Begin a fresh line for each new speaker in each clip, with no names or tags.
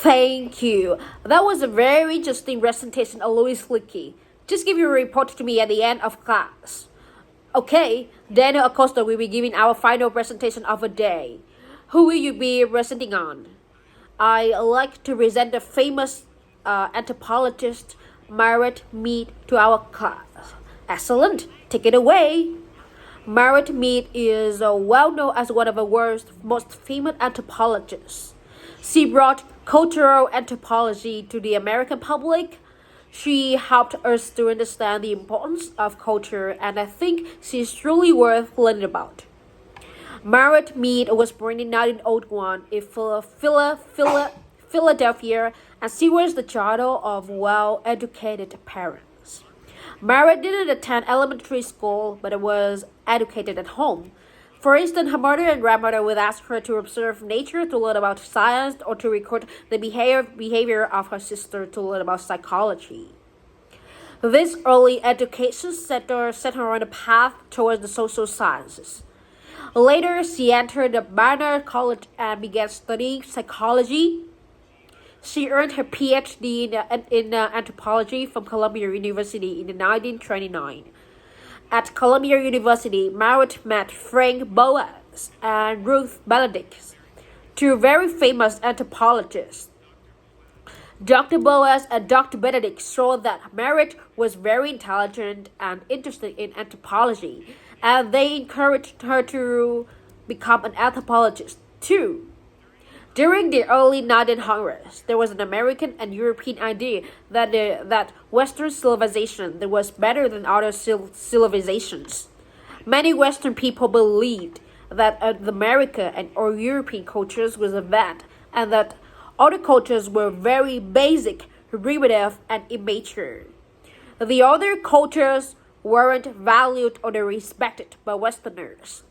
Thank you. That was a very interesting presentation of Louis Leakey. Just give your report to me at the end of class. Okay, Daniel Acosta will be giving our final presentation of the day. Who will you be presenting on? I like to present the famous anthropologist Margaret Mead to our class. Excellent. Take it away. Margaret Mead is well known as one of the world's most famous anthropologists. She brought cultural anthropology to the American public. She helped us to understand the importance of culture, and I think she's truly worth learning about. Margaret Mead was born in 1901 in Philadelphia, and she was the child of well-educated parents. Margaret didn't attend elementary school, but was educated at home. For instance, her mother and grandmother would ask her to observe nature to learn about science or to record the behavior of her sister to learn about psychology. This early education set her on a path towards the social sciences. Later, she entered the Barnard College and began studying psychology. She earned her PhD in anthropology from Columbia University in 1929. At Columbia University, Margaret met Frank Boas and Ruth Benedict, two very famous anthropologists. Dr. Boas and Dr. Benedict saw that Margaret was very intelligent and interested in anthropology, and they encouraged her to become an anthropologist too. During the early 1900s, there was an American and European idea that Western civilization was better than other civilizations. Many Western people believed that America or European cultures was advanced and that other cultures were very basic, primitive, and immature. The other cultures weren't valued or respected by Westerners.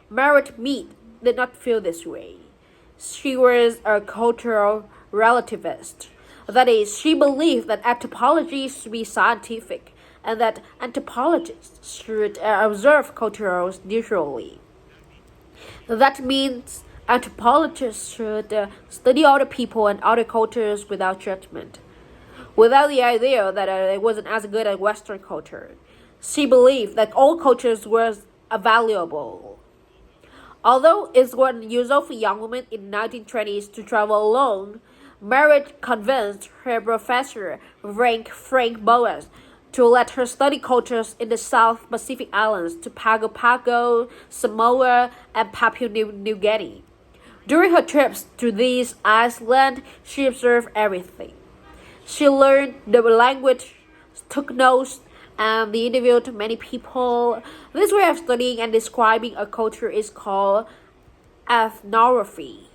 Margaret Mead did not feel this way. She was a cultural relativist. That is, she believed that anthropology should be scientific and that anthropologists should observe cultures neutrally. That means anthropologists should study other people and other cultures without judgment, without the idea that it wasn't as good as Western culture. She believed that all cultures were valuable. Although it was unusual for young women in the 1920s to travel alone, Margaret convinced her professor, Frank Boas, to let her study cultures in the South Pacific Islands to Pago Pago, Samoa, and Papua New Guinea. During her trips to these islands, she observed everything. She learned the language, took notes, and they interviewed many people. This way of studying and describing a culture is called ethnography.